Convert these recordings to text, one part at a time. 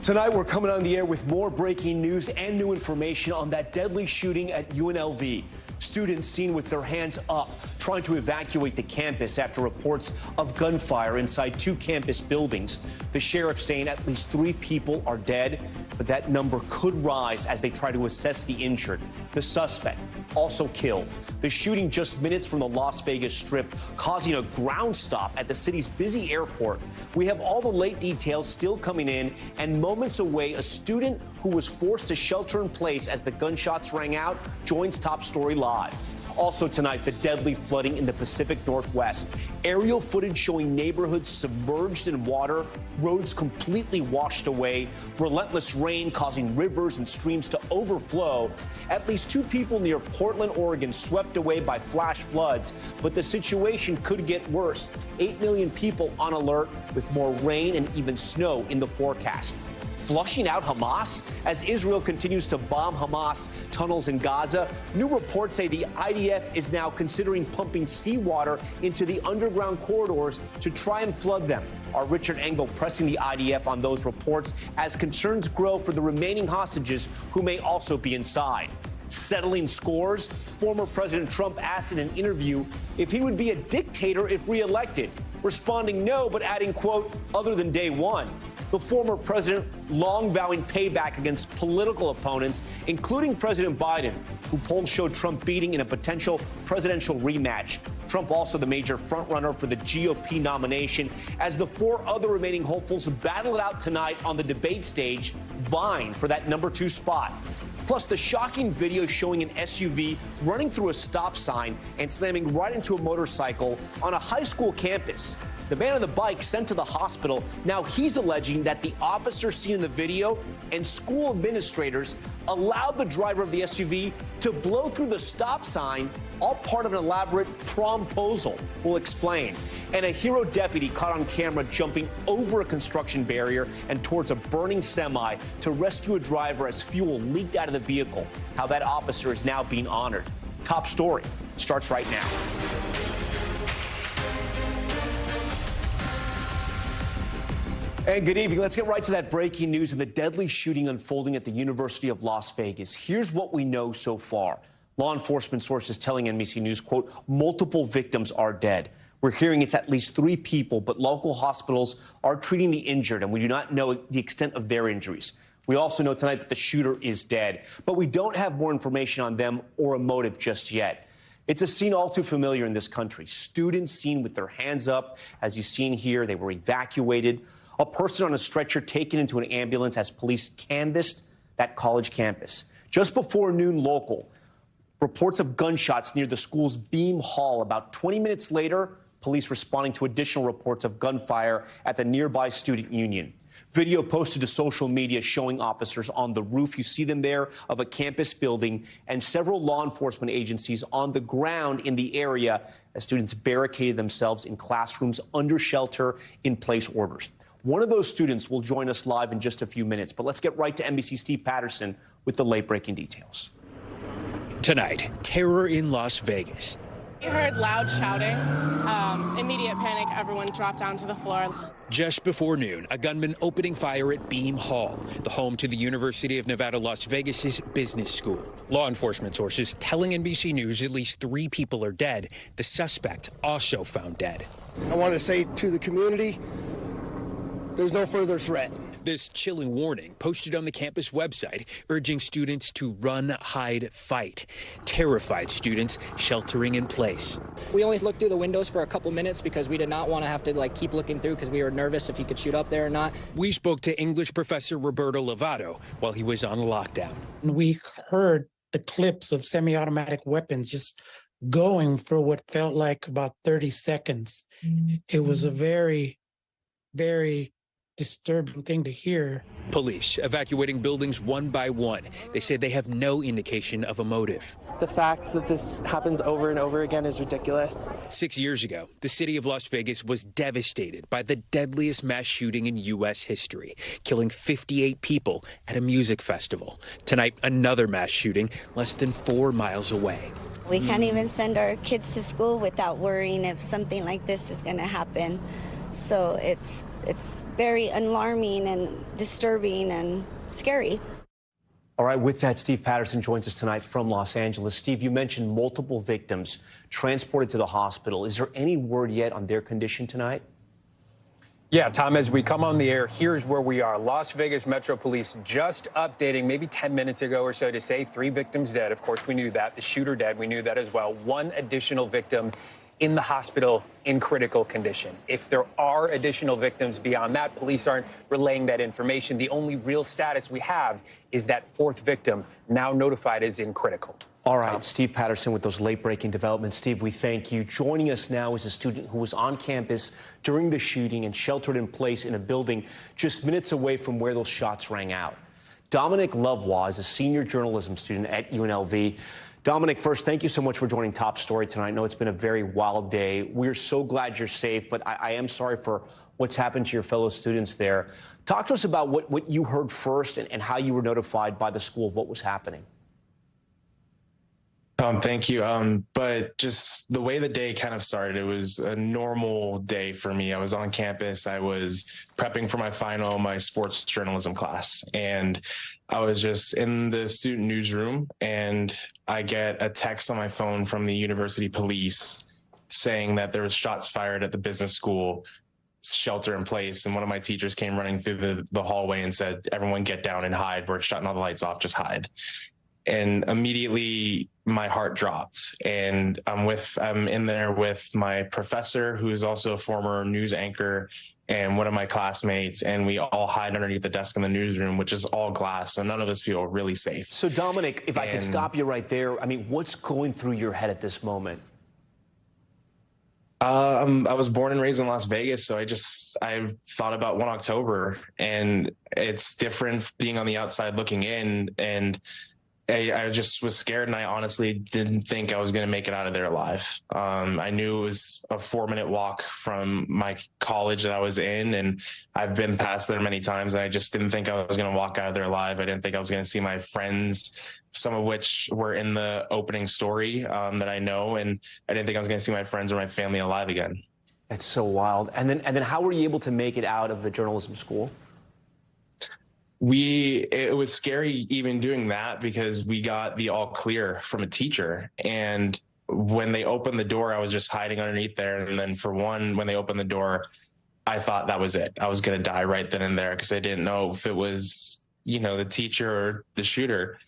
Tonight, we're coming on the air with more breaking news and new information on that deadly shooting at UNLV. Students seen with their hands up, trying to evacuate the campus after reports of gunfire inside two campus buildings. The sheriff saying at least 3 people are dead, but that number could rise as they try to assess the injured. The suspect also killed. The shooting just minutes from the Las Vegas Strip, causing a ground stop at the city's busy airport. We have all the late details still coming in, and moments away, a student who was forced to shelter in place as the gunshots rang out joins Top Story Live. Also tonight, the deadly flooding in the Pacific Northwest. Aerial footage showing neighborhoods submerged in water, roads completely washed away, relentless rain causing rivers and streams to overflow. At least 2 people near Portland, Oregon swept away by flash floods, but the situation could get worse. 8 million people on alert with more rain and even snow in the forecast. Flushing out Hamas? As Israel continues to bomb Hamas tunnels in Gaza, new reports say the IDF is now considering pumping seawater into the underground corridors to try and flood them. Our Richard Engel pressing the IDF on those reports as concerns grow for the remaining hostages who may also be inside. Settling scores, former President Trump asked in an interview if he would be a dictator if reelected, responding no, but adding, quote, other than day one. The former president long vowing payback against political opponents, including President Biden, who polls showed Trump beating in a potential presidential rematch. Trump also the major frontrunner for the GOP nomination as the 4 other remaining hopefuls battle it out tonight on the debate stage, vying for that number 2 spot. Plus, the shocking video showing an SUV running through a stop sign and slamming right into a motorcycle on a high school campus. The man on the bike sent to the hospital. Now he's alleging that the officer seen in the video and school administrators allowed the driver of the SUV to blow through the stop sign, all part of an elaborate promposal. We'll explain. And a hero deputy caught on camera jumping over a construction barrier and towards a burning semi to rescue a driver as fuel leaked out of the vehicle. How that officer is now being honored. Top Story starts right now. And good evening. Let's get right to that breaking news and the deadly shooting unfolding at the University of Las Vegas. Here's what we know so far. Law enforcement sources telling NBC News, quote, multiple victims are dead. We're hearing it's at least 3 people, but local hospitals are treating the injured, and we do not know the extent of their injuries. We also know tonight that the shooter is dead, but we don't have more information on them or a motive just yet. It's a scene all too familiar in this country. Students seen with their hands up. As you've seen here, they were evacuated. A person on a stretcher taken into an ambulance as police canvassed that college campus. Just before noon local, reports of gunshots near the school's Beam Hall. About 20 minutes later, police responding to additional reports of gunfire at the nearby student union. Video posted to social media showing officers on the roof, you see them there, of a campus building, and several law enforcement agencies on the ground in the area as students barricaded themselves in classrooms under shelter-in-place orders. One of those students will join us live in just a few minutes, but let's get right to NBC's Steve Patterson with the late-breaking details. Tonight, terror in Las Vegas. We heard loud shouting, immediate panic, everyone dropped down to the floor. Just before noon, a gunman opening fire at Beam Hall, the home to the University of Nevada, Las Vegas's business school. Law enforcement sources telling NBC News at least 3 people are dead. The suspect also found dead. I want to say to the community, there's no further threat. This chilling warning posted on the campus website urging students to run, hide, fight. Terrified students sheltering in place. We only looked through the windows for a couple minutes because we did not want to have to keep looking through because we were nervous if he could shoot up there or not. We spoke to English professor Roberto Lovato while he was on lockdown. We heard the clips of semi-automatic weapons just going for what felt like about 30 seconds. It was a very, very disturbing thing to hear. Police evacuating buildings one by one. They say they have no indication of a motive. The fact that this happens over and over again is ridiculous. 6 years ago, the city of Las Vegas was devastated by the deadliest mass shooting in U.S. history, killing 58 people at a music festival. Tonight, another mass shooting less than 4 miles away. We can't even send our kids to school without worrying if something like this is going to happen. So it's very alarming and disturbing and scary. All right, with that, Steve Patterson joins us tonight from Los Angeles. Steve, you mentioned multiple victims transported to the hospital. Is there any word yet on their condition tonight? Yeah, Tom, as we come on the air, here's where we are. Las Vegas Metro Police just updating maybe 10 minutes ago or so to say 3 victims dead. Of course, we knew that. The shooter dead. We knew that as well. 1 additional victim in the hospital in critical condition. If there are additional victims beyond that, police aren't relaying that information. The only real status we have is that 4th victim, now notified, is in critical. All right, Steve Patterson with those late-breaking developments. Steve, we thank you. Joining us now is a student who was on campus during the shooting and sheltered in place in a building just minutes away from where those shots rang out. Dominic Lovewa is a senior journalism student at UNLV. Dominic, first, thank you so much for joining Top Story tonight. I know it's been a very wild day. We're so glad you're safe, but I am sorry for what's happened to your fellow students there. Talk to us about what you heard first and how you were notified by the school of what was happening. Thank you. But just the way the day kind of started, it was a normal day for me. I was on campus. I was prepping for my final, my sports journalism class. And I was just in the student newsroom, and I get a text on my phone from the university police saying that there was shots fired at the business school, shelter in place. And one of my teachers came running through the hallway and said, "Everyone get down and hide. We're shutting all the lights off. Just hide." And immediately my heart dropped. And I'm in there with my professor, who is also a former news anchor, and one of my classmates, and we all hide underneath the desk in the newsroom, which is all glass, so none of us feel really safe. So, Dominic, if I could stop you right there, I mean, what's going through your head at this moment? I was born and raised in Las Vegas, so I thought about 1 October, and it's different being on the outside looking in, and I just was scared, and I honestly didn't think I was going to make it out of there alive. I knew it was a 4-minute walk from my college that I was in, and I've been past there many times, and I just didn't think I was going to walk out of there alive. I didn't think I was going to see my friends, some of which were in the opening story that I know, and I didn't think I was going to see my friends or my family alive again. That's so wild. And then how were you able to make it out of the journalism school? It was scary even doing that, because we got the all clear from a teacher. And when they opened the door, I was just hiding underneath there. And then when they opened the door, I thought that was it. I was going to die right then and there, because I didn't know if it was, the teacher or the shooter.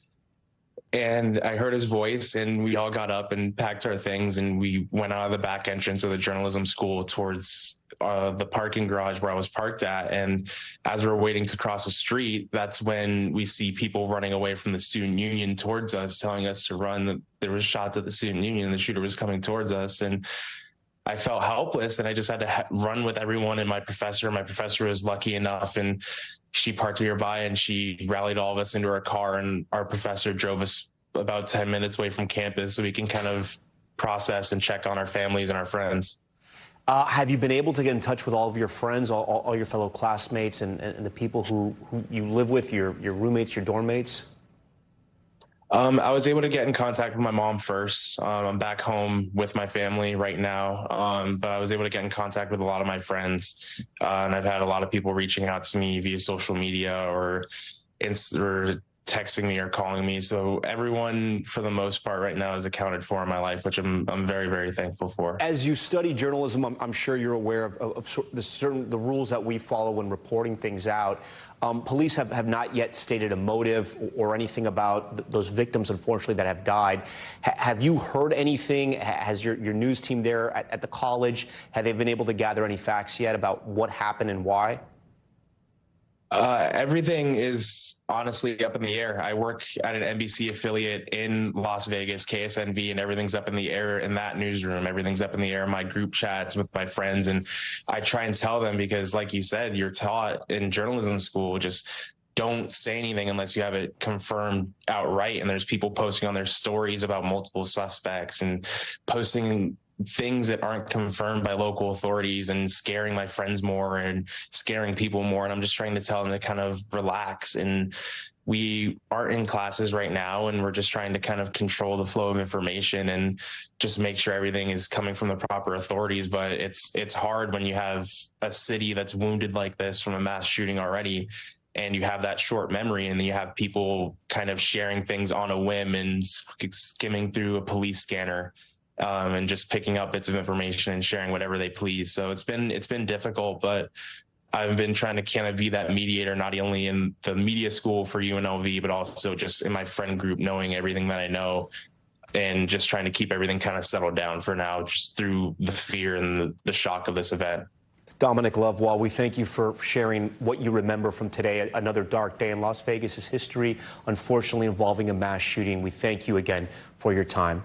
And I heard his voice, and we all got up and packed our things, and we went out of the back entrance of the journalism school towards the parking garage where I was parked at. And as we're waiting to cross the street, that's when we see people running away from the student union towards us, telling us to run. There was shots at the student union, and the shooter was coming towards us. And I felt helpless, and I just had to run with everyone and my professor. My professor was lucky enough, and she parked nearby, and she rallied all of us into her car, and our professor drove us about 10 minutes away from campus so we can kind of process and check on our families and our friends. Have you been able to get in touch with all of your friends, all your fellow classmates, and the people who you live with, your roommates, your dorm mates? I was able to get in contact with my mom first. I'm back home with my family right now, but I was able to get in contact with a lot of my friends, and I've had a lot of people reaching out to me via social media or texting me or calling me. So everyone, for the most part right now, is accounted for in my life, which I'm very, very thankful for. As you study journalism, I'm sure you're aware of the rules that we follow when reporting things out. Police have not yet stated a motive or anything about those victims, unfortunately, that have died. Have you heard anything? Has your news team there at the college, have they been able to gather any facts yet about what happened and why? Everything is honestly up in the air. I work at an NBC affiliate in Las Vegas, KSNV, and everything's up in the air in that newsroom. Everything's up in the air in my group chats with my friends. And I try and tell them, because like you said, you're taught in journalism school, just don't say anything unless you have it confirmed outright. And there's people posting on their stories about multiple suspects and posting things that aren't confirmed by local authorities and scaring my friends more and scaring people more. And I'm just trying to tell them to kind of relax and we aren't in classes right now, and we're just trying to kind of control the flow of information and just make sure everything is coming from the proper authorities. But it's hard when you have a city that's wounded like this from a mass shooting already, and you have that short memory, and then you have people kind of sharing things on a whim and skimming through a police scanner, and just picking up bits of information and sharing whatever they please. So it's been difficult, but I've been trying to kind of be that mediator, not only in the media school for UNLV, but also just in my friend group, knowing everything that I know and just trying to keep everything kind of settled down for now, just through the fear and the shock of this event. Dominic Lovewell, we thank you for sharing what you remember from today, another dark day in Las Vegas' history, unfortunately involving a mass shooting. We thank you again for your time.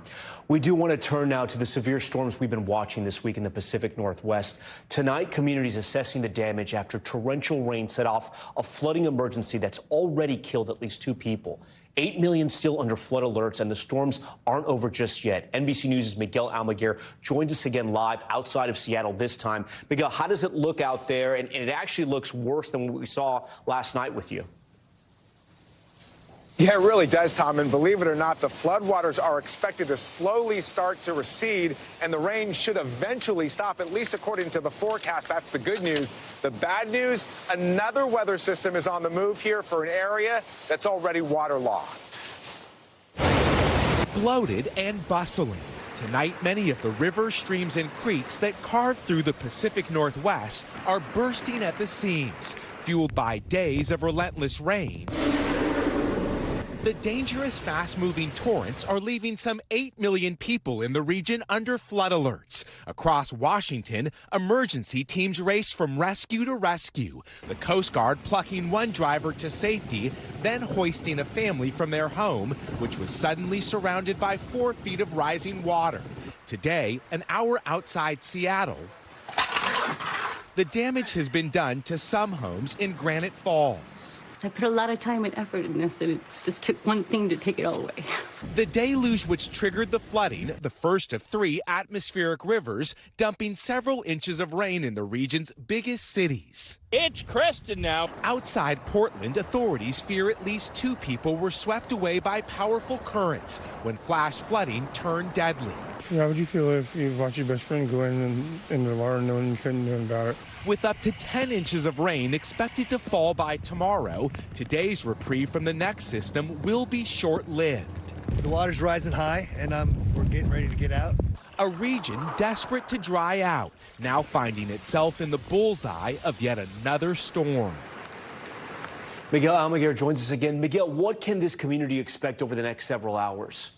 We do want to turn now to the severe storms we've been watching this week in the Pacific Northwest. Tonight, communities assessing the damage after torrential rain set off a flooding emergency that's already killed at least 2 people. 8 million still under flood alerts, and the storms aren't over just yet. NBC News' Miguel Almaguer joins us again live outside of Seattle this time. Miguel, how does it look out there? And it actually looks worse than what we saw last night with you. Yeah, it really does, Tom. And believe it or not, the floodwaters are expected to slowly start to recede, and the rain should eventually stop, at least according to the forecast. That's the good news. The bad news, another weather system is on the move here for an area that's already waterlogged. Bloated and bustling. Tonight, many of the rivers, streams, and creeks that carve through the Pacific Northwest are bursting at the seams, fueled by days of relentless rain. The dangerous, fast-moving torrents are leaving some 8 million people in the region under flood alerts. Across Washington, emergency teams race from rescue to rescue. The Coast Guard plucking one driver to safety, then hoisting a family from their home, which was suddenly surrounded by 4 feet of rising water. Today, an hour outside Seattle, the damage has been done to some homes in Granite Falls. I put a lot of time and effort in this, and it just took one thing to take it all away. The deluge which triggered the flooding, the first of 3 atmospheric rivers, dumping several inches of rain in the region's biggest cities. It's crested now. Outside Portland, authorities fear at least 2 people were swept away by powerful currents when flash flooding turned deadly. How would you feel if you watched your best friend go in the water and no one couldn't do anything about it? With up to 10 inches of rain expected to fall by tomorrow, today's reprieve from the next system will be short-lived. The water's rising high, and we're getting ready to get out. A region desperate to dry out, now finding itself in the bullseye of yet another storm. Miguel Almaguer joins us again. Miguel, what can this community expect over the next several hours?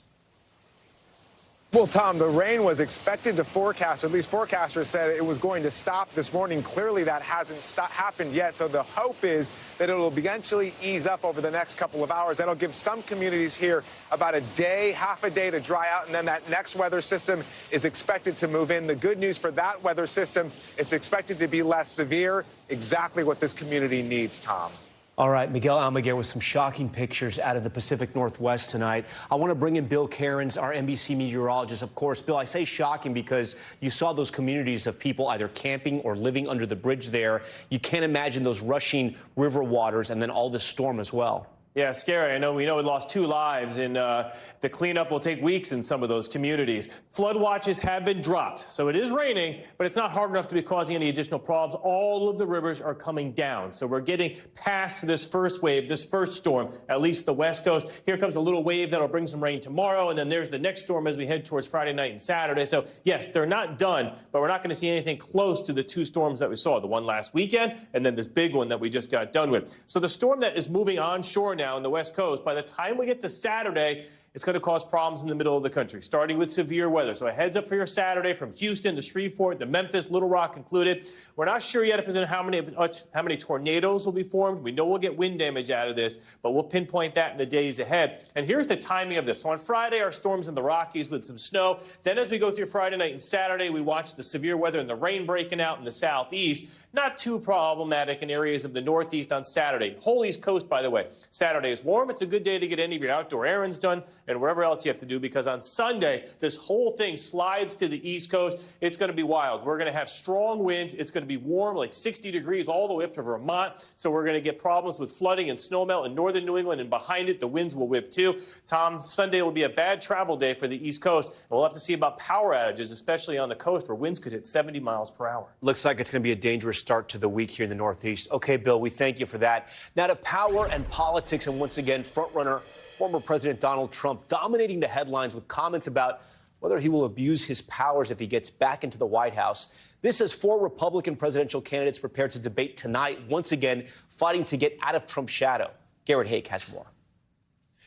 Well, Tom, the rain was expected to forecast, or at least forecasters said it was going to stop this morning. Clearly, that hasn't happened yet. So the hope is that it will eventually ease up over the next couple of hours. That'll give some communities here about a day, half a day to dry out. And then that next weather system is expected to move in. The good news for that weather system, it's expected to be less severe. Exactly what this community needs, Tom. All right, Miguel Almaguer with some shocking pictures out of the Pacific Northwest tonight. I want to bring in Bill Cairns, our NBC meteorologist. Of course, Bill, I say shocking because you saw those communities of people either camping or living under the bridge there. You can't imagine those rushing river waters and then all this storm as well. Yeah, scary. I know we lost 2 lives, and the cleanup will take weeks in some of those communities. Flood watches have been dropped, so it is raining, but it's not hard enough to be causing any additional problems. All of the rivers are coming down, so we're getting past this first wave, this first storm, at least the West Coast. Here comes a little wave that'll bring some rain tomorrow, and then there's the next storm as we head towards Friday night and Saturday. So, yes, they're not done, but we're not going to see anything close to the 2 storms that we saw, the one last weekend and then this big one that we just got done with. So the storm that is moving onshore now on the West Coast, by the time we get to Saturday, it's going to cause problems in the middle of the country, starting with severe weather. So a heads up for your Saturday from Houston to Shreveport to Memphis, Little Rock included. We're not sure yet if how many tornadoes will be formed. We know we'll get wind damage out of this, but we'll pinpoint that in the days ahead. And here's the timing of this. So on Friday, our storms in the Rockies with some snow. Then as we go through Friday night and Saturday, we watch the severe weather and the rain breaking out in the southeast. Not too problematic in areas of the northeast on Saturday. Whole East Coast, by the way. Saturday is warm. It's a good day to get any of your outdoor errands done. and wherever else you have to do, because on Sunday, this whole thing slides to the East Coast. It's going to be wild. We're going to have strong winds. It's going to be warm, like 60 degrees all the way up to Vermont. So we're going to get problems with flooding and snowmelt in northern New England, and behind it, the winds will whip too. Tom, Sunday will be a bad travel day for the East Coast, and we'll have to see about power outages, especially on the coast where winds could hit 70 miles per hour. Looks like it's going to be a dangerous start to the week here in the Northeast. Okay, Bill, we thank you for that. Now to power and politics, and once again, frontrunner former President Donald Trump dominating the headlines with comments about whether he will abuse his powers if he gets back into the White House. This as 4 Republican presidential candidates prepare to debate tonight, once again fighting to get out of Trump's shadow. Garrett Haake has more.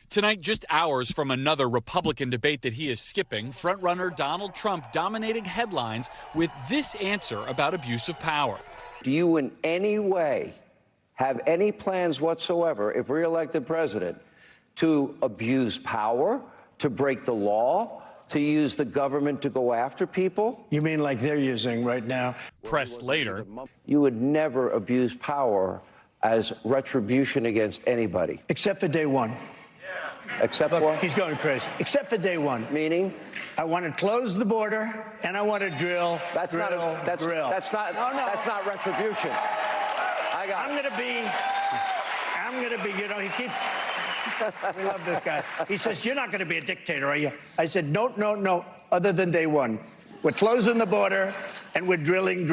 Tonight, just hours from another Republican debate that he is skipping, frontrunner Donald Trump dominating headlines with this answer about abuse of power. Do you in any way have any plans whatsoever, if reelected president, to abuse power, to break the law, to use the government to go after people? You mean like they're using right now? Pressed later. You would never abuse power as retribution against anybody. Except for day one. Except Look, what? he's going crazy. Except for day one. Meaning? I want to close the border and I want to drill. That's drill, not. That's drill. That's not. No, no. That's not retribution. I'm going to be. You know, he keeps. We love this guy. He says, "You're not going to be a dictator, are you?" I said, "No, no, no. Other than day one, we're closing the border." And we're drilling.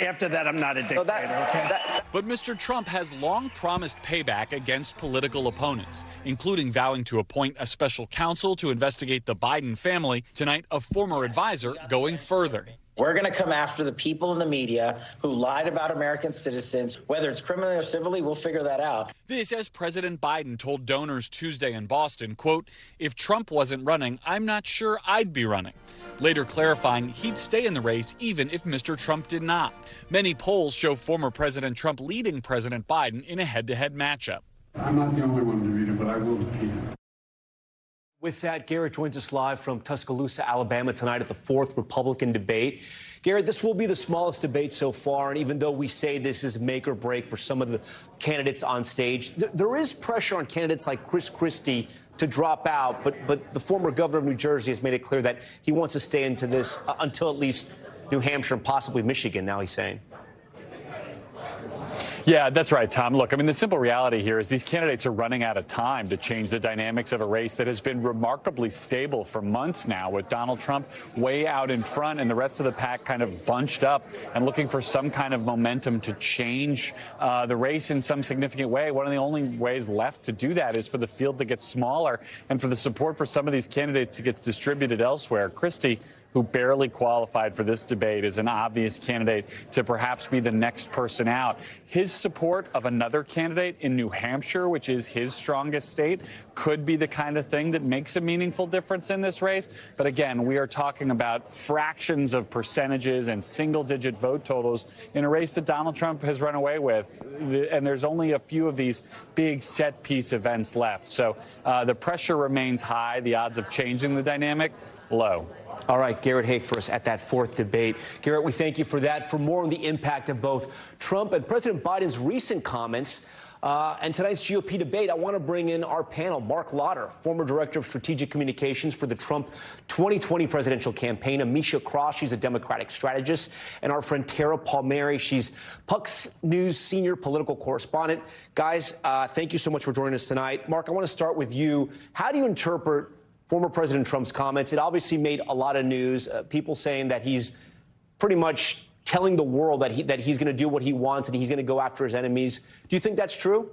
After that, I'm not a dictator, okay? But Mr. Trump has long promised payback against political opponents, including vowing to appoint a special counsel to investigate the Biden family. Tonight, a former advisor going further. We're going to come after the people in the media who lied about American citizens. Whether it's criminally or civilly, we'll figure that out. This as President Biden told donors Tuesday in Boston, quote, "If Trump wasn't running, I'm not sure I'd be running." Later clarifying he'd stay in the race even if Mr. Trump did not. Many polls show former President Trump leading President Biden in a head-to-head matchup. I'm not the only one to read it, but I will defeat him. With that, Garrett joins us live from Tuscaloosa, Alabama tonight at the 4th Republican debate. Garrett, this will be the smallest debate so far, and even though we say this is make or break for some of the candidates on stage, there is pressure on candidates like Chris Christie to drop out, but the former governor of New Jersey has made it clear that he wants to stay into this until at least New Hampshire and possibly Michigan, now he's saying. Yeah, that's right, Tom. Look, I mean, the simple reality here is these candidates are running out of time to change the dynamics of a race that has been remarkably stable for months now, with Donald Trump way out in front and the rest of the pack kind of bunched up and looking for some kind of momentum to change the race in some significant way. One of the only ways left to do that is for the field to get smaller and for the support for some of these candidates to get distributed elsewhere. Christie, who barely qualified for this debate, is an obvious candidate to perhaps be the next person out. His support of another candidate in New Hampshire, which is his strongest state, could be the kind of thing that makes a meaningful difference in this race. But again, we are talking about fractions of percentages and single-digit vote totals in a race that Donald Trump has run away with. And there's only a few of these big set-piece events left. So the pressure remains high. The odds of changing the dynamic, low. All right, Garrett Haake for us at that 4th debate. Garrett, we thank you for that. For more on the impact of both Trump and President Biden's recent comments and tonight's GOP debate, I want to bring in our panel. Mark Lauder, former director of strategic communications for the Trump 2020 presidential campaign. Amisha Cross, she's a Democratic strategist. And our friend Tara Palmieri, she's Puck's News senior political correspondent. Guys, thank you so much for joining us tonight. Mark, I want to start with you. How do you interpret former President Trump's comments? It obviously made a lot of news. People saying that he's pretty much telling the world that he's going to do what he wants and he's going to go after his enemies. Do you think that's true?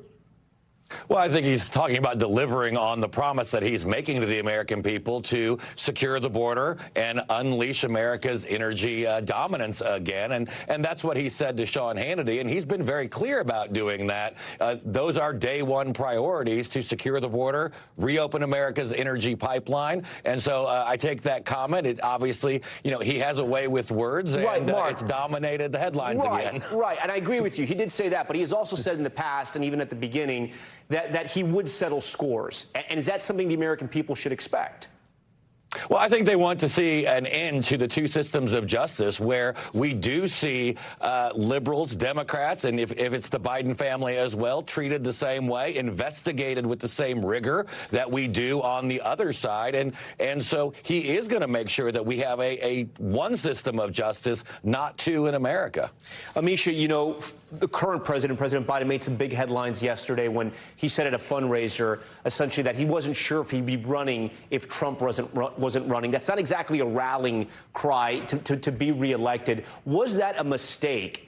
Well, I think he's talking about delivering on the promise that he's making to the American people to secure the border and unleash America's energy dominance again. And that's what he said to Sean Hannity. And he's been very clear about doing that. Those are day one priorities: to secure the border, reopen America's energy pipeline. And so I take that comment. It obviously, you know, he has a way with words, right, and Mark, it's dominated the headlines again. Right. And I agree with you. He did say that, but he has also said in the past and even at the beginning that he would settle scores. And is that something the American people should expect? Well, I think they want to see an end to the two systems of justice where we do see liberals, Democrats, and if it's the Biden family as well, treated the same way, investigated with the same rigor that we do on the other side. And so he is going to make sure that we have a one system of justice, not two in America. Amisha, you know, the current president, President Biden, made some big headlines yesterday when he said at a fundraiser, essentially, that he wasn't sure if he'd be running if Trump wasn't running. That's not exactly a rallying cry to be reelected. Was that a mistake,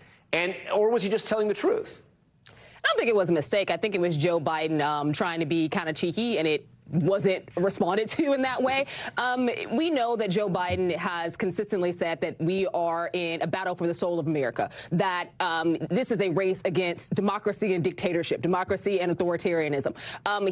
or was he just telling the truth? I don't think it was a mistake. I think it was Joe Biden trying to be kind of cheeky, and it wasn't responded to in that way. We know that Joe Biden has consistently said that we are in a battle for the soul of America, that this is a race against democracy and dictatorship, democracy and authoritarianism.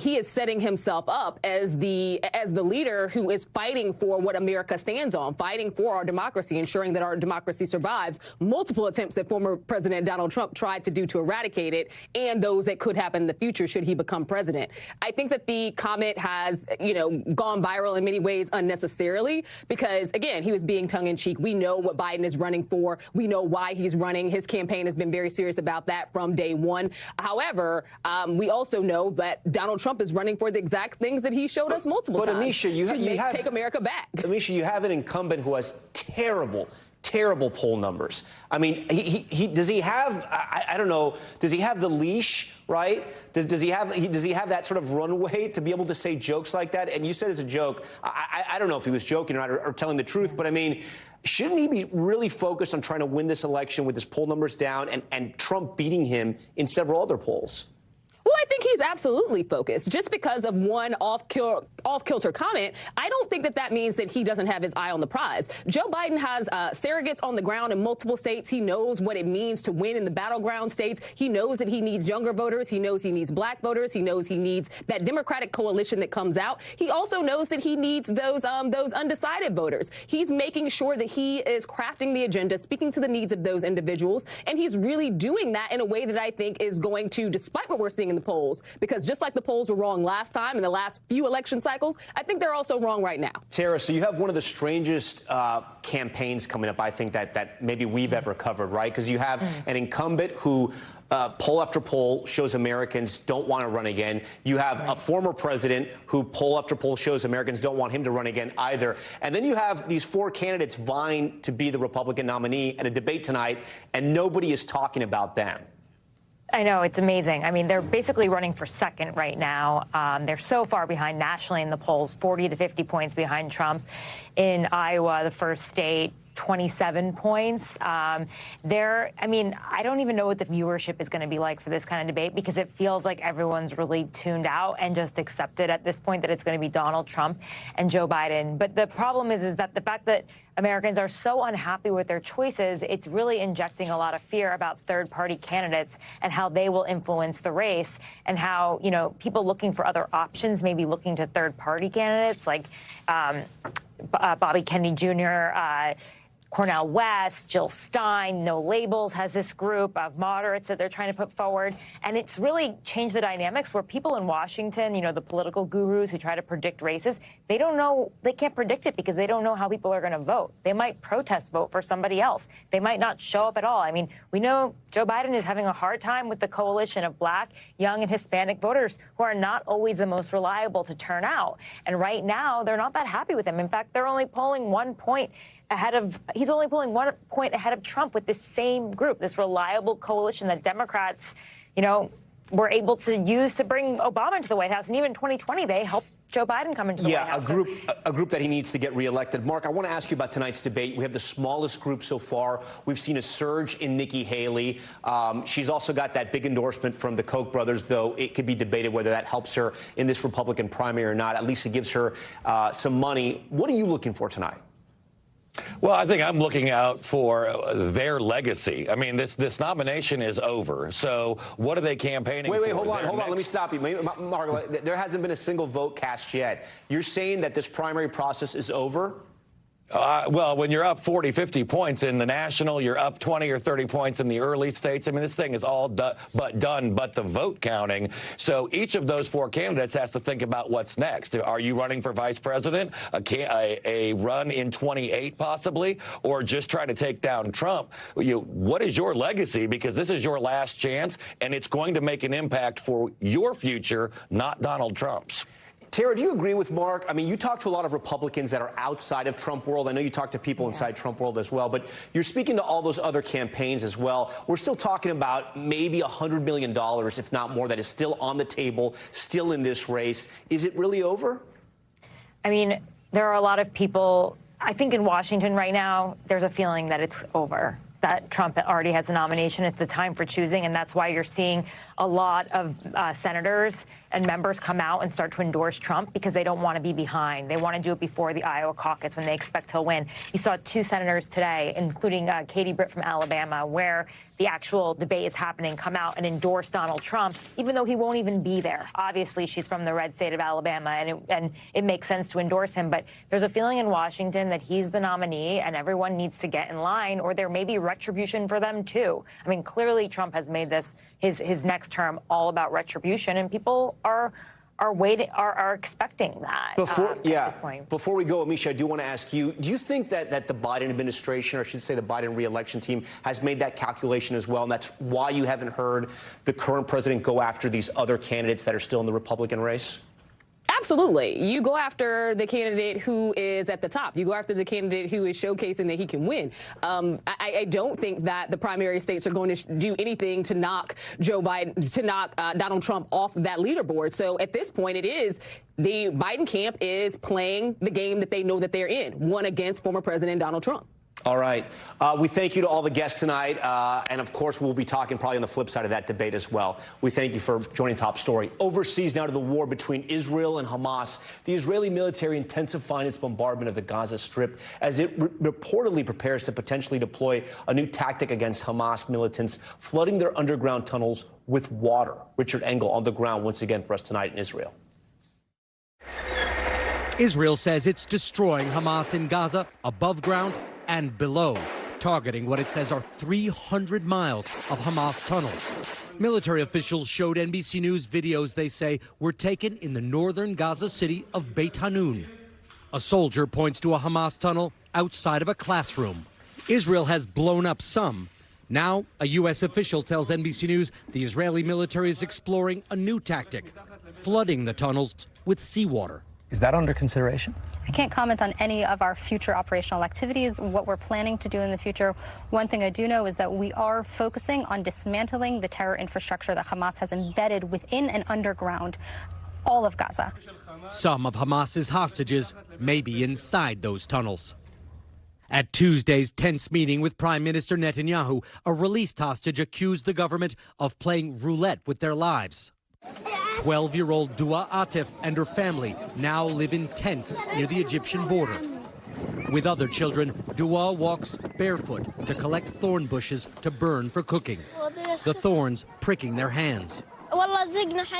He is setting himself up as the leader who is fighting for what America stands on, fighting for our democracy, ensuring that our democracy survives. Multiple attempts that former President Donald Trump tried to do to eradicate it, and those that could happen in the future should he become president. I think that the comment has, you know, gone viral in many ways unnecessarily because, again, he was being tongue-in-cheek. We know what Biden is running for. We know why he's running. His campaign has been very serious about that from day one. However, we also know that Donald Trump is running for the exact things that he showed us multiple times. Amisha, you have take America back. Amisha, you have an incumbent who has terrible poll numbers. I mean, does he have, I don't know, does he have the leash, right? Does he have that sort of runway to be able to say jokes like that? And you said it's a joke. I don't know if he was joking or not, or telling the truth, but I mean, shouldn't he be really focused on trying to win this election with his poll numbers down and Trump beating him in several other polls? Well, I think he's absolutely focused. Just because of one off-kilter comment, I don't think that means that he doesn't have his eye on the prize. Joe Biden has surrogates on the ground in multiple states. He knows what it means to win in the battleground states. He knows that he needs younger voters. He knows he needs black voters. He knows he needs that Democratic coalition that comes out. He also knows that he needs those undecided voters. He's making sure that he is crafting the agenda, speaking to the needs of those individuals, and he's really doing that in a way that I think is going to, despite what we're seeing in the polls, because just like the polls were wrong last time in the last few election cycles, I think they're also wrong right now. Tara, so you have one of the strangest campaigns coming up, I think, that maybe we've ever covered, right? Because you have an incumbent who poll after poll shows Americans don't want to run again. You have a former president who poll after poll shows Americans don't want him to run again either. And then you have these four candidates vying to be the Republican nominee at a debate tonight, and nobody is talking about them. I know, it's amazing. I mean, they're basically running for second right now. They're so far behind nationally in the polls, 40 to 50 points behind Trump. In Iowa, the first state, 27 points. I mean, I don't even know what the viewership is going to be like for this kind of debate because it feels like everyone's really tuned out and just accepted at this point that it's going to be Donald Trump and Joe Biden. But the problem is that the fact that Americans are so unhappy with their choices, it's really injecting a lot of fear about third-party candidates and how they will influence the race and how, you know, people looking for other options may be looking to third-party candidates like Bobby Kennedy Jr., Cornel West, Jill Stein, No Labels has this group of moderates that they're trying to put forward. And it's really changed the dynamics where people in Washington, you know, the political gurus who try to predict races, they don't know, they can't predict it because they don't know how people are going to vote. They might protest vote for somebody else. They might not show up at all. I mean, we know Joe Biden is having a hard time with the coalition of black, young, and Hispanic voters who are not always the most reliable to turn out. And right now, they're not that happy with him. In fact, they're only polling 1 point ahead of, he's only polling 1 point ahead of Trump with this same group, this reliable coalition that Democrats, you know, were able to use to bring Obama into the White House. And even in 2020, they helped Joe Biden come into the White House. Yeah, a group that he needs to get reelected. Mark, I want to ask you about tonight's debate. We have the smallest group so far. We've seen a surge in Nikki Haley. She's also got that big endorsement from the Koch brothers, though it could be debated whether that helps her in this Republican primary or not. At least it gives her some money. What are you looking for tonight? Well, I think I'm looking out for their legacy. I mean, this nomination is over. So what are they campaigning for? Wait, hold on. Let me stop you. Mark, there hasn't been a single vote cast yet. You're saying that this primary process is over? Well, when you're up 40, 50 points in the national, you're up 20 or 30 points in the early states. I mean, this thing is all done but the vote counting. So each of those four candidates has to think about what's next. Are you running for vice president, a run in 28 possibly, or just try to take down Trump? What is your legacy? Because this is your last chance, and it's going to make an impact for your future, not Donald Trump's. Tara, do you agree with Mark? I mean, you talk to a lot of Republicans that are outside of Trump world. I know you talk to people inside Trump world as well, but you're speaking to all those other campaigns as well. We're still talking about maybe $100 million, if not more, that is still on the table, still in this race. Is it really over? I mean, there are a lot of people, I think in Washington right now, there's a feeling that it's over, that Trump already has a nomination. It's a time for choosing, and that's why you're seeing a lot of senators and members come out and start to endorse Trump because they don't want to be behind. They want to do it before the Iowa caucus when they expect he'll win. You saw two senators today, including Katie Britt from Alabama, where the actual debate is happening, come out and endorse Donald Trump, even though he won't even be there. Obviously, she's from the red state of Alabama, and it makes sense to endorse him. But there's a feeling in Washington that he's the nominee, and everyone needs to get in line, or there may be retribution for them, too. I mean, clearly Trump has made this his next term all about retribution, and people are expecting that at this point. Before we go, Amisha, I do want to ask you, do you think that the Biden administration, or I should say the Biden re-election team, has made that calculation as well, and that's why you haven't heard the current president go after these other candidates that are still in the Republican race? Absolutely. You go after the candidate who is at the top. You go after the candidate who is showcasing that he can win. I don't think that the primary states are going to do anything to knock Joe Biden, to knock Donald Trump off of that leaderboard. So at this point, it is the Biden camp is playing the game that they know that they're in, one against former President Donald Trump. All right. We thank you to all the guests tonight. And, of course, we'll be talking probably on the flip side of that debate as well. We thank you for joining Top Story. Overseas now to the war between Israel and Hamas. The Israeli military intensifying its bombardment of the Gaza Strip as it reportedly prepares to potentially deploy a new tactic against Hamas militants, flooding their underground tunnels with water. Richard Engel on the ground once again for us tonight in Israel. Israel says it's destroying Hamas in Gaza above ground and below, targeting what it says are 300 miles of Hamas tunnels. Military officials showed NBC News videos they say were taken in the northern Gaza city of Beit Hanun. A soldier points to a Hamas tunnel outside of a classroom. Israel has blown up some. Now, a U.S. official tells NBC News the Israeli military is exploring a new tactic, flooding the tunnels with seawater. Is that under consideration? I can't comment on any of our future operational activities, what we're planning to do in the future. One thing I do know is that we are focusing on dismantling the terror infrastructure that Hamas has embedded within and underground all of Gaza. Some of Hamas's hostages may be inside those tunnels. At Tuesday's tense meeting with Prime Minister Netanyahu, a released hostage accused the government of playing roulette with their lives. 12-year-old Dua Atif and her family now live in tents near the Egyptian border. With other children, Dua walks barefoot to collect thorn bushes to burn for cooking, the thorns pricking their hands.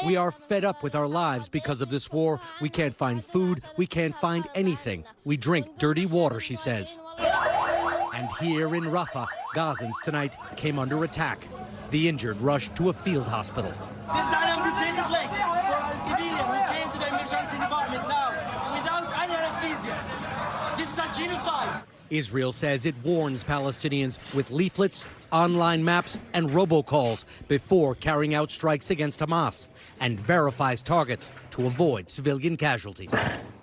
We are fed up with our lives because of this war. We can't find food. We can't find anything. We drink dirty water, she says. And here in Rafah, Gazans tonight came under attack. The injured rushed to a field hospital. This is an amputated leg for a civilian who came to the emergency department now without any anesthesia. This is a genocide. Israel says it warns Palestinians with leaflets, online maps, and robocalls before carrying out strikes against Hamas, and verifies targets to avoid civilian casualties.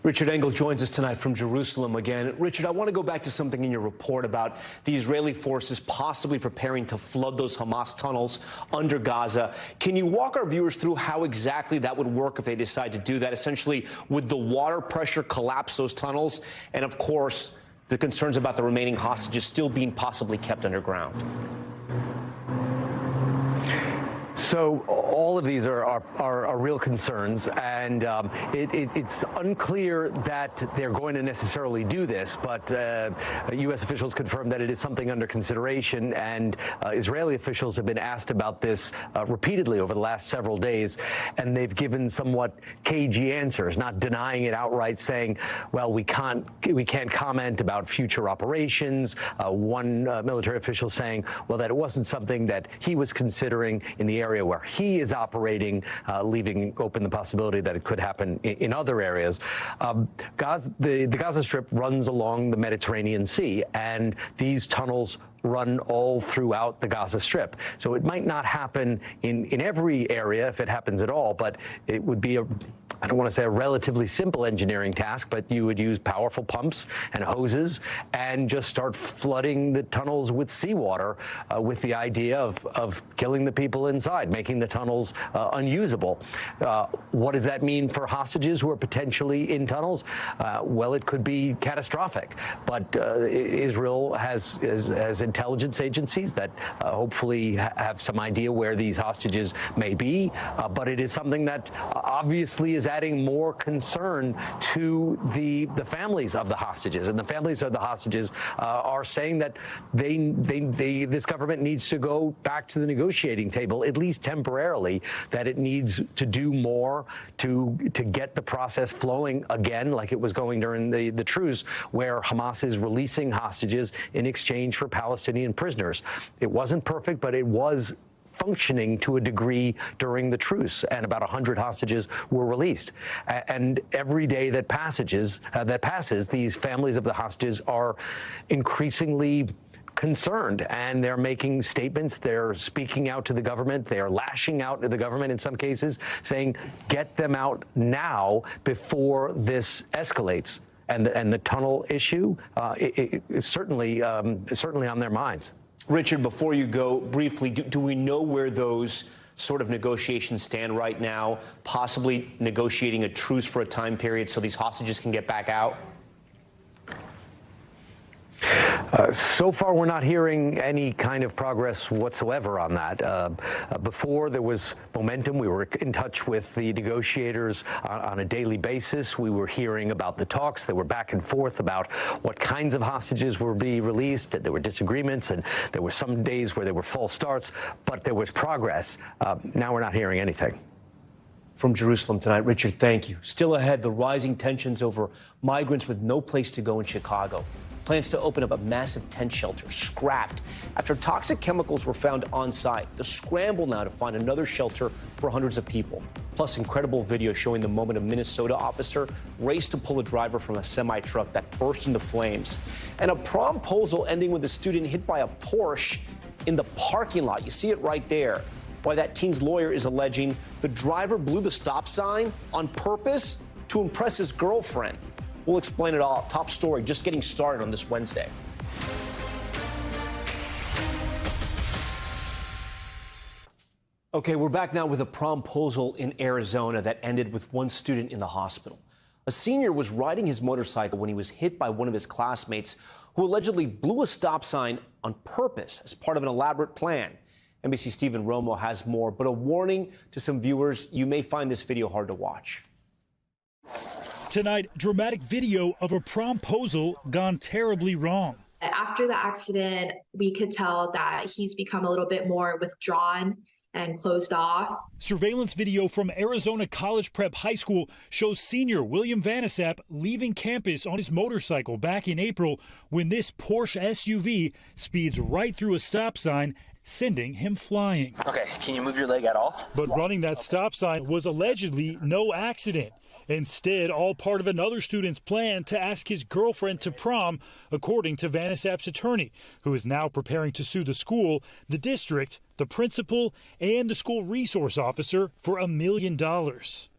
Richard Engel joins us tonight from Jerusalem again. Richard, I want to go back to something in your report about the Israeli forces possibly preparing to flood those Hamas tunnels under Gaza. Can you walk our viewers through how exactly that would work if they decide to do that? Essentially, would the water pressure collapse those tunnels? And, of course, the concerns about the remaining hostages still being possibly kept underground. So all of these are real concerns, and it's unclear that they're going to necessarily do this, but U.S. officials confirmed that it is something under consideration, and Israeli officials have been asked about this repeatedly over the last several days, and they've given somewhat cagey answers, not denying it outright, saying, well, we can't comment about future operations. One military official saying, well, that it wasn't something that he was considering in the area where he is operating, leaving open the possibility that it could happen in other areas. The Gaza Strip runs along the Mediterranean Sea, and these tunnels run all throughout the Gaza Strip. So it might not happen in every area, if it happens at all, but it would be I don't want to say a relatively simple engineering task, but you would use powerful pumps and hoses and just start flooding the tunnels with seawater with the idea of killing the people inside, making the tunnels unusable. What does that mean for hostages who are potentially in tunnels? Well, it could be catastrophic, but Israel has intelligence agencies that hopefully have some idea where these hostages may be, but it is something that obviously is adding more concern to the families of the hostages, and the families of the hostages are saying that this government needs to go back to the negotiating table, at least temporarily, that it needs to do more to get the process flowing again like it was going during the truce, where Hamas is releasing hostages in exchange for Palestinian prisoners. It wasn't perfect, but it was functioning to a degree during the truce, and about 100 hostages were released. And every day that passes, these families of the hostages are increasingly concerned, and they're making statements. They're speaking out to the government. They are lashing out at the government in some cases, saying, get them out now before this escalates. And the tunnel issue is certainly on their minds. Richard, before you go, briefly, do we know where those sort of negotiations stand right now, possibly negotiating a truce for a time period so these hostages can get back out? So far, we're not hearing any kind of progress whatsoever on that. Before there was momentum, we were in touch with the negotiators on a daily basis. We were hearing about the talks. They were back and forth about what kinds of hostages were being released. There were disagreements, and there were some days where there were false starts, but there was progress. Now we're not hearing anything. From Jerusalem tonight, Richard, thank you. Still ahead, the rising tensions over migrants with no place to go in Chicago. Plans to open up a massive tent shelter scrapped after toxic chemicals were found on site. The scramble now to find another shelter for hundreds of people. Plus, incredible video showing the moment a Minnesota officer raced to pull a driver from a semi-truck that burst into flames. And a promposal ending with a student hit by a Porsche in the parking lot. You see it right there. Why that teen's lawyer is alleging the driver blew the stop sign on purpose to impress his girlfriend. We'll explain it all. Top story just getting started on this Wednesday. Okay, we're back now with a promposal in Arizona that ended with one student in the hospital. A senior was riding his motorcycle when he was hit by one of his classmates who allegedly blew a stop sign on purpose as part of an elaborate plan. NBC's Stephen Romo has more, but a warning to some viewers, you may find this video hard to watch. Tonight, dramatic video of a promposal gone terribly wrong. After the accident, we could tell that he's become a little bit more withdrawn and closed off. Surveillance video from Arizona College Prep High School shows senior William Vanasap leaving campus on his motorcycle back in April when this Porsche SUV speeds right through a stop sign, sending him flying. Okay, can you move your leg at all? But running that stop sign was allegedly no accident. Instead, all part of another student's plan to ask his girlfriend to prom, according to Vanasap's attorney, who is now preparing to sue the school, the district, the principal, and the school resource officer for $1 million.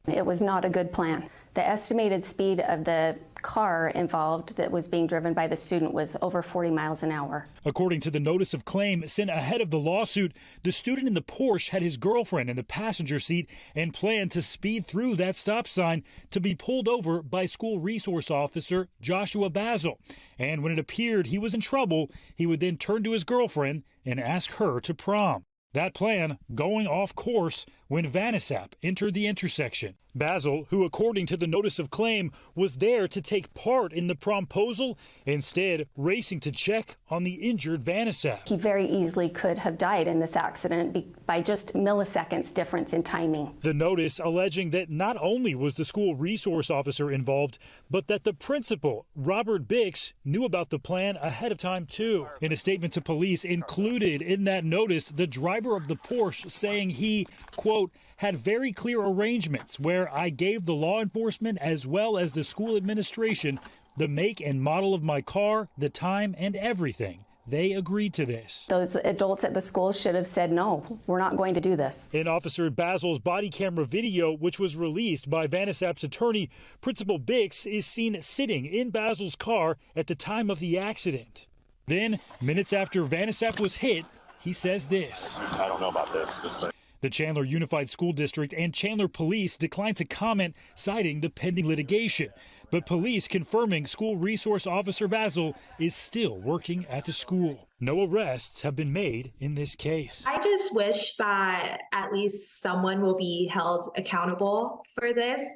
It was not a good plan. The estimated speed of the car involved that was being driven by the student was over 40 miles an hour. According to the notice of claim sent ahead of the lawsuit, the student in the Porsche had his girlfriend in the passenger seat and planned to speed through that stop sign to be pulled over by school resource officer Joshua Basil. And when it appeared he was in trouble, he would then turn to his girlfriend and ask her to prom. That plan going off course when Vanasap entered the intersection. Basil, who according to the notice of claim was there to take part in the promposal, instead racing to check on the injured Vanasap. He very easily could have died in this accident by just milliseconds difference in timing. The notice alleging that not only was the school resource officer involved, but that the principal, Robert Bix, knew about the plan ahead of time too. In a statement to police included in that notice, the driver of the Porsche saying he, quote, had very clear arrangements where I gave the law enforcement as well as the school administration the make and model of my car, the time, and everything. They agreed to this. Those adults at the school should have said, no, we're not going to do this. In Officer Basil's body camera video, which was released by Vanasap's attorney, Principal Bix is seen sitting in Basil's car at the time of the accident. Then, minutes after Vanasap was hit, he says this. I don't know about this. The Chandler Unified School District and Chandler Police declined to comment, citing the pending litigation. But police confirming school resource officer Basil is still working at the school. No arrests have been made in this case. I just wish that at least someone will be held accountable for this,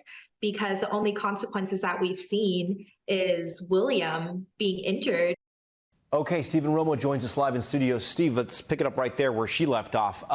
because the only consequences that we've seen is William being injured. Okay, Stephen Romo joins us live in studio. Steve, let's pick it up right there where she left off.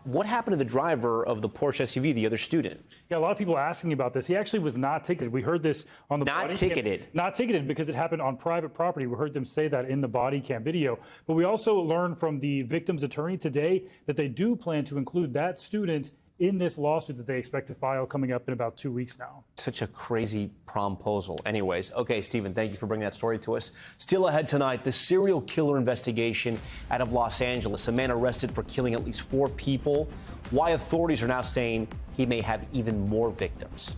What happened to the driver of the Porsche SUV, the other student? Yeah, a lot of people asking about this. He actually was not ticketed. We heard this on the body cam. Not ticketed because it happened on private property. We heard them say that in the body cam video. But we also learned from the victim's attorney today that they do plan to include that student in this lawsuit that they expect to file coming up in about 2 weeks now. Such a crazy promposal. Anyways, okay, Stephen, thank you for bringing that story to us. Still ahead tonight, the serial killer investigation out of Los Angeles. A man arrested for killing at least 4 people. Why authorities are now saying he may have even more victims.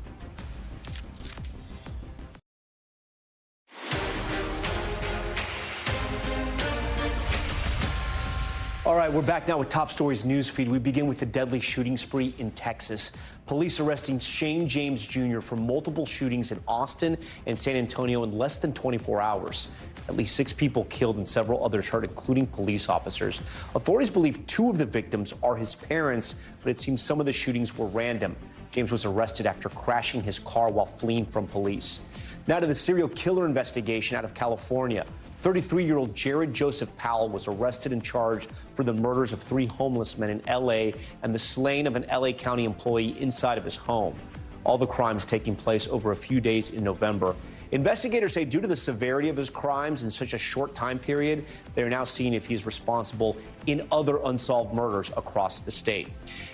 All right, we're back now with Top Stories news feed. We begin with the deadly shooting spree in Texas. Police arresting Shane James Jr. for multiple shootings in Austin and San Antonio in less than 24 hours. At least 6 people killed and several others hurt, including police officers. Authorities believe 2 of the victims are his parents, but it seems some of the shootings were random. James was arrested after crashing his car while fleeing from police. Now to the serial killer investigation out of California. 33-year-old Jared Joseph Powell was arrested and charged for the murders of 3 homeless men in L.A. and the slaying of an L.A. County employee inside of his home. All the crimes taking place over a few days in November. Investigators say due to the severity of his crimes in such a short time period, they are now seeing if he's responsible in other unsolved murders across the state.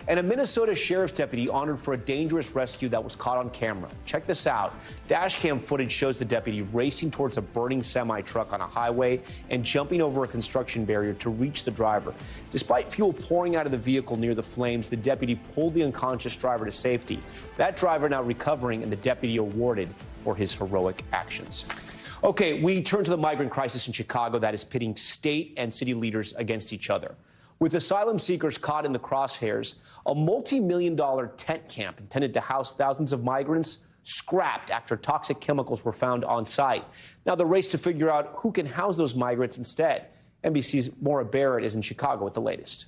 And a Minnesota sheriff's deputy honored for a dangerous rescue that was caught on camera. Check this out. Dash cam footage shows the deputy racing towards a burning semi-truck on a highway and jumping over a construction barrier to reach the driver. Despite fuel pouring out of the vehicle near the flames, the deputy pulled the unconscious driver to safety. That driver now recovering and the deputy awarded for his heroic actions. Okay, we turn to the migrant crisis in Chicago that is pitting state and city leaders against each other. With asylum seekers caught in the crosshairs, a multi-million-dollar tent camp intended to house thousands of migrants scrapped after toxic chemicals were found on site. Now the race to figure out who can house those migrants instead. NBC's Maura Barrett is in Chicago with the latest.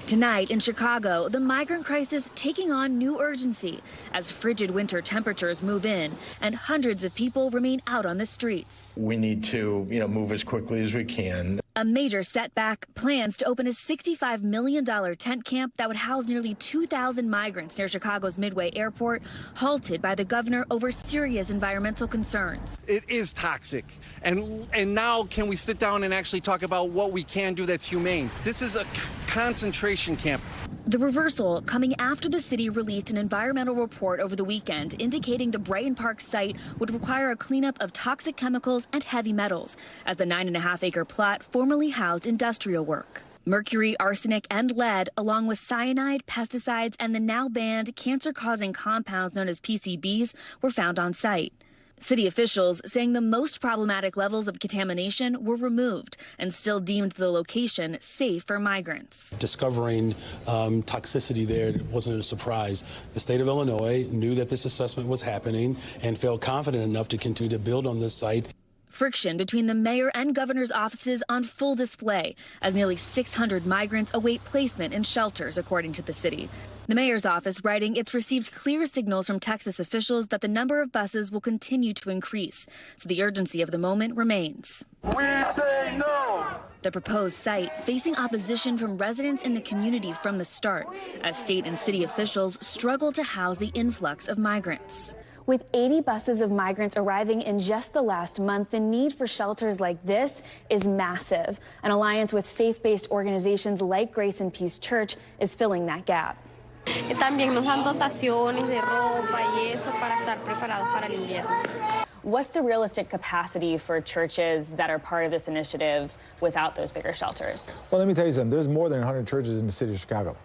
Tonight in Chicago, the migrant crisis taking on new urgency as frigid winter temperatures move in and hundreds of people remain out on the streets. We need to, move as quickly as we can. A major setback, plans to open a $65 million tent camp that would house nearly 2,000 migrants near Chicago's Midway Airport, halted by the governor over serious environmental concerns. It is toxic. And now can we sit down and actually talk about what we can do that's humane? This is a concentration camp. The reversal coming after the city released an environmental report over the weekend indicating the Brighton Park site would require a cleanup of toxic chemicals and heavy metals, as the 9.5-acre plot formerly housed industrial work. Mercury, arsenic, and lead, along with cyanide, pesticides, and the now banned cancer-causing compounds known as PCBs, were found on site. City officials saying the most problematic levels of contamination were removed and still deemed the location safe for migrants. Discovering toxicity there wasn't a surprise. The state of Illinois knew that this assessment was happening and felt confident enough to continue to build on this site. Friction between the mayor and governor's offices on full display as nearly 600 migrants await placement in shelters, according to the city. The mayor's office writing it's received clear signals from Texas officials that the number of buses will continue to increase, so the urgency of the moment remains. We say no! The proposed site facing opposition from residents in the community from the start, as state and city officials struggle to house the influx of migrants. With 80 buses of migrants arriving in just the last month, the need for shelters like this is massive. An alliance with faith-based organizations like Grace and Peace Church is filling that gap. También nos dan dotaciones de ropa y eso para estar preparados para el invierno. What's the realistic capacity for churches that are part of this initiative without those bigger shelters? Well, let me tell you something. There's more than 100 churches in the city of Chicago.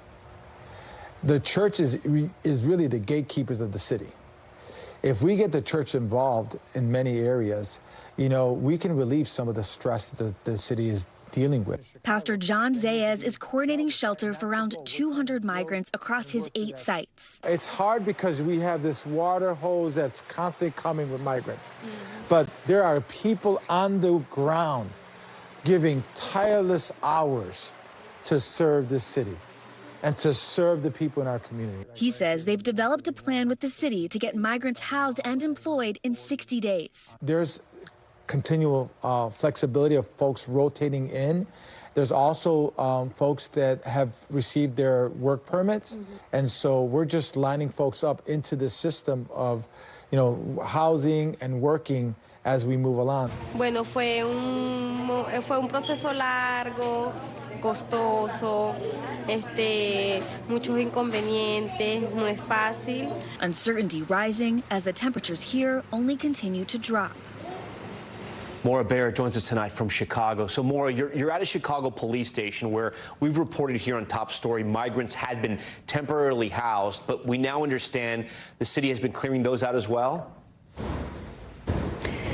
The church is really the gatekeepers of the city. If we get the church involved in many areas, you know, we can relieve some of the stress that the city is dealing with. Pastor John Zayas is coordinating shelter for around 200 migrants across his 8 sites. It's hard because we have this water hose that's constantly coming with migrants. But there are people on the ground giving tireless hours to serve this city and to serve the people in our community. He says they've developed a plan with the city to get migrants housed and employed in 60 days. There's continual flexibility of folks rotating in. There's also folks that have received their work permits. And so we're just lining folks up into the system of, you know, housing and working as we move along. Bueno, fue un proceso largo, costoso, muchos inconvenientes, no es fácil. Uncertainty rising as the temperatures here only continue to drop. Maura Barrett joins us tonight from Chicago. So, Maura, you're at a Chicago police station where we've reported here on Top Story migrants had been temporarily housed, but we now understand the city has been clearing those out as well?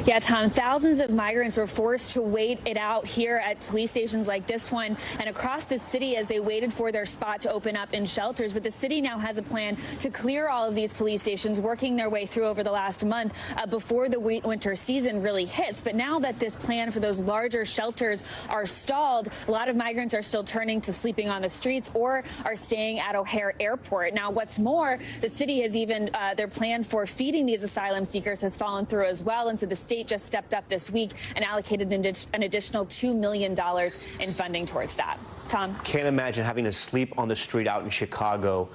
Yeah, Tom, thousands of migrants were forced to wait it out here at police stations like this one and across the city as they waited for their spot to open up in shelters. But the city now has a plan to clear all of these police stations, working their way through over the last month before the winter season really hits. But now that this plan for those larger shelters are stalled, a lot of migrants are still turning to sleeping on the streets or are staying at O'Hare Airport. Now, what's more, the city has even their plan for feeding these asylum seekers has fallen through as well. And so the state just stepped up this week and allocated an additional $2 million in funding towards that. Tom? Can't imagine having to sleep on the street out in Chicago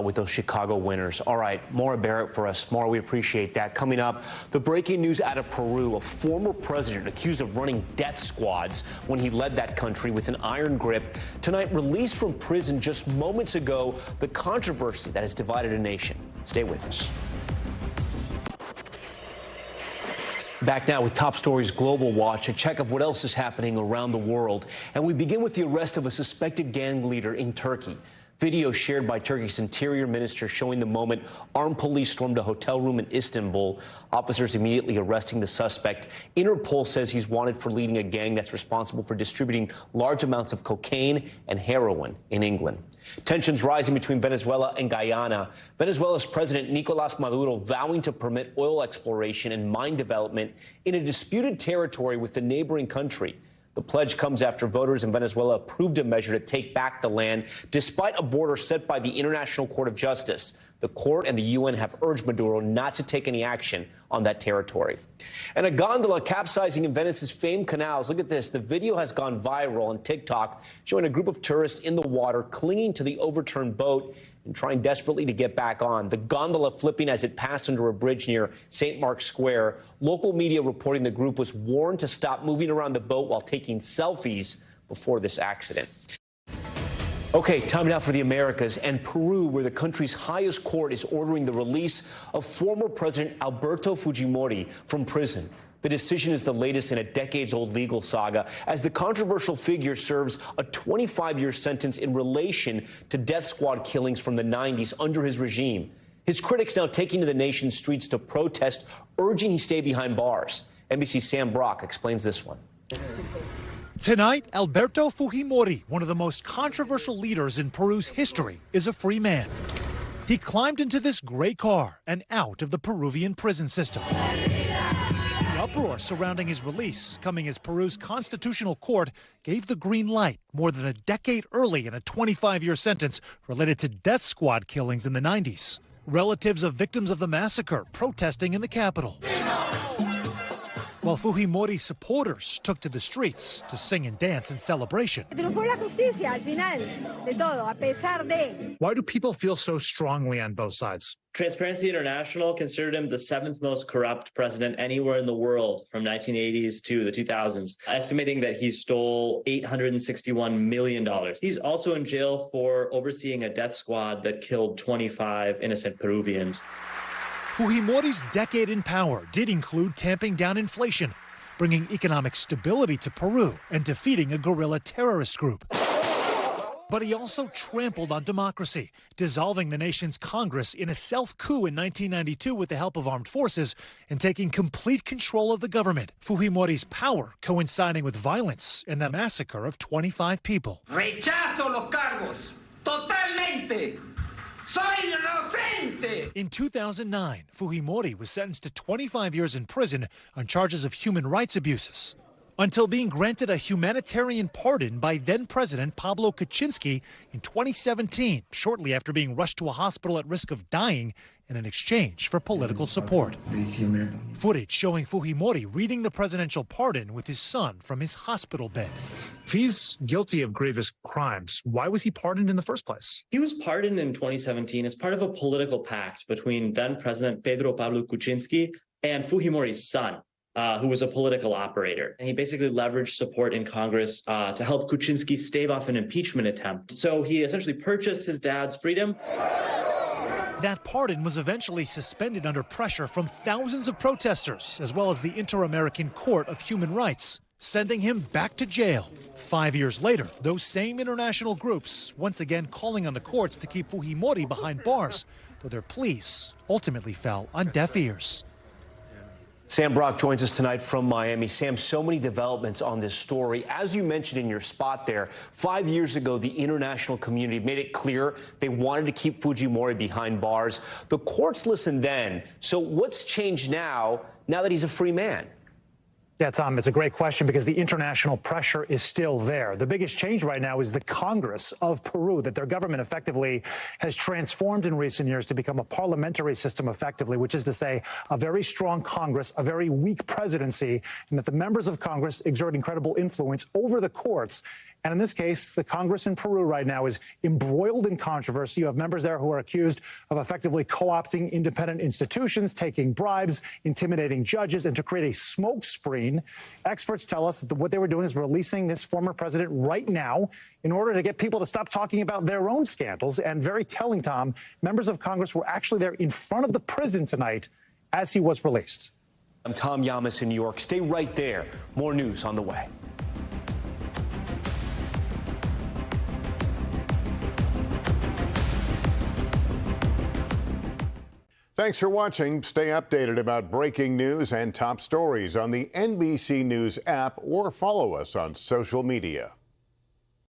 with those Chicago winters. All right, Maura Barrett for us. Maura, we appreciate that. Coming up, the breaking news out of Peru, a former president accused of running death squads when he led that country with an iron grip. Tonight, released from prison just moments ago, the controversy that has divided a nation. Stay with us. Back now with Top Stories Global Watch, a check of what else is happening around the world. And we begin with the arrest of a suspected gang leader in Turkey. Video shared by Turkey's interior minister showing the moment armed police stormed a hotel room in Istanbul. Officers immediately arresting the suspect. Interpol says he's wanted for leading a gang that's responsible for distributing large amounts of cocaine and heroin in England. Tensions rising between Venezuela and Guyana. Venezuela's President Nicolas Maduro vowing to permit oil exploration and mine development in a disputed territory with the neighboring country. The pledge comes after voters in Venezuela approved a measure to take back the land, despite a border set by the International Court of Justice. The court and the UN have urged Maduro not to take any action on that territory. And a gondola capsizing in Venice's famed canals. Look at this. The video has gone viral on TikTok, showing a group of tourists in the water clinging to the overturned boat and trying desperately to get back on. The gondola flipping as it passed under a bridge near St. Mark's Square. Local media reporting the group was warned to stop moving around the boat while taking selfies before this accident. Okay, time now for the Americas and Peru, where the country's highest court is ordering the release of former President Alberto Fujimori from prison. The decision is the latest in a decades-old legal saga, as the controversial figure serves a 25-year sentence in relation to death squad killings from the 90s under his regime. His critics now taking to the nation's streets to protest, urging he stay behind bars. NBC's Sam Brock explains this one. Tonight, Alberto Fujimori, one of the most controversial leaders in Peru's history, is a free man. He climbed into this gray car and out of the Peruvian prison system. The uproar surrounding his release, coming as Peru's constitutional court gave the green light more than a decade early in a 25-year sentence related to death squad killings in the 90s. Relatives of victims of the massacre protesting in the capital, while Fujimori's supporters took to the streets to sing and dance in celebration. Why do people feel so strongly on both sides? Transparency International considered him the 7th most corrupt president anywhere in the world from 1980s to the 2000s, estimating that he stole $861 million. He's also in jail for overseeing a death squad that killed 25 innocent Peruvians. Fujimori's decade in power did include tamping down inflation, bringing economic stability to Peru, and defeating a guerrilla terrorist group. But he also trampled on democracy, dissolving the nation's Congress in a self-coup in 1992 with the help of armed forces and taking complete control of the government. Fujimori's power coinciding with violence and the massacre of 25 people. Rechazo los cargos, totalmente. Soy inocente. In 2009, Fujimori was sentenced to 25 years in prison on charges of human rights abuses, until being granted a humanitarian pardon by then-President Pablo Kuczynski in 2017, shortly after being rushed to a hospital at risk of dying in an exchange for political support. Footage showing Fujimori reading the presidential pardon with his son from his hospital bed. If he's guilty of grievous crimes, why was he pardoned in the first place? He was pardoned in 2017 as part of a political pact between then-President Pedro Pablo Kuczynski and Fujimori's son, who was a political operator. And he basically leveraged support in Congress to help Kuczynski stave off an impeachment attempt. So he essentially purchased his dad's freedom. That pardon was eventually suspended under pressure from thousands of protesters, as well as the Inter-American Court of Human Rights, sending him back to jail. 5 years later, those same international groups once again calling on the courts to keep Fujimori behind bars, though their pleas ultimately fell on deaf ears. Sam Brock joins us tonight from Miami. Sam, so many developments on this story. As you mentioned in your spot there, 5 years ago, the international community made it clear they wanted to keep Fujimori behind bars. The courts listened then. So what's changed now that he's a free man? Yeah, Tom, it's a great question because the international pressure is still there. The biggest change right now is the Congress of Peru, that their government effectively has transformed in recent years to become a parliamentary system effectively, which is to say a very strong Congress, a very weak presidency, and that the members of Congress exert incredible influence over the courts. And in this case, the Congress in Peru right now is embroiled in controversy. You have members there who are accused of effectively co-opting independent institutions, taking bribes, intimidating judges, and to create a smoke screen. Experts tell us that what they were doing is releasing this former president right now in order to get people to stop talking about their own scandals. And very telling, Tom, members of Congress were actually there in front of the prison tonight as he was released. I'm Tom Llamas in New York. Stay right there. More news on the way. Thanks for watching. Stay updated about breaking news and top stories on the NBC News app or follow us on social media.